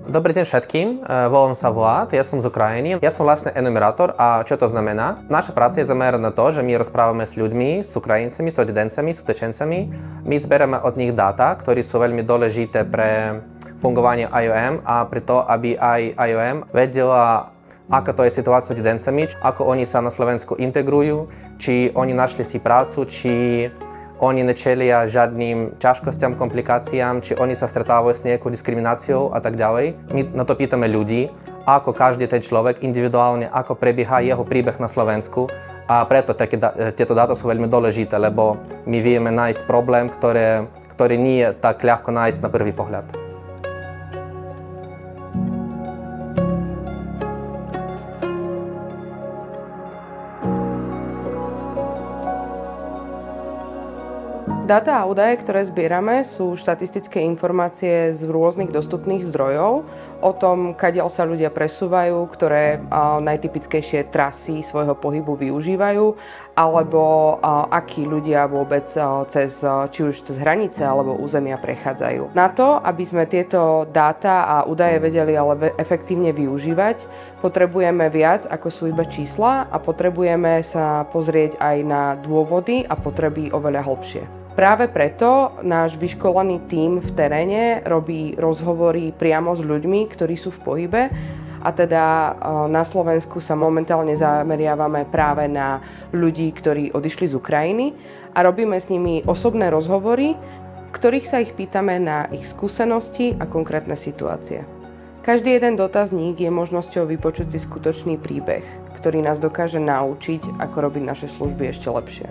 Dobrý deň všetkým, volám sa Vlad, ja som z Ukrajiny. Ja som vlastne enumerátor a čo to znamená? Naša práca je zameraná na to, že my rozprávame s ľuďmi, s Ukrajincami, s odidencami, s utečencami. My zberáme od nich dáta, ktoré sú veľmi dôležité pre fungovanie IOM a pre to, aby aj IOM vedela, aká to je situácia s odidencami, ako oni sa na Slovensku integrujú, či oni našli si prácu, či oni nečelia žiadnym ťažkostiam, komplikáciám, či oni sa stretávajú s nejakou diskrimináciou a tak ďalej. My na to pýtame ľudí, ako každý ten človek individuálne, ako prebieha jeho príbeh na Slovensku. A preto tieto dáta sú veľmi dôležité, lebo my vieme nájsť problém, ktorý nie je tak ľahko nájsť na prvý pohľad. Dáta a údaje, ktoré zbierame, sú štatistické informácie z rôznych dostupných zdrojov o tom, kadiaľ sa ľudia presúvajú, ktoré najtypickejšie trasy svojho pohybu využívajú, alebo akí ľudia vôbec či už cez hranice alebo územia prechádzajú. Na to, aby sme tieto dáta a údaje vedeli ale efektívne využívať, potrebujeme viac ako sú iba čísla a potrebujeme sa pozrieť aj na dôvody a potreby oveľa hlbšie. Práve preto náš vyškolený tím v teréne robí rozhovory priamo s ľuďmi, ktorí sú v pohybe. A teda na Slovensku sa momentálne zameriavame práve na ľudí, ktorí odišli z Ukrajiny a robíme s nimi osobné rozhovory, v ktorých sa ich pýtame na ich skúsenosti a konkrétne situácie. Každý jeden dotazník je možnosťou vypočuť si skutočný príbeh, ktorý nás dokáže naučiť, ako robiť naše služby ešte lepšie.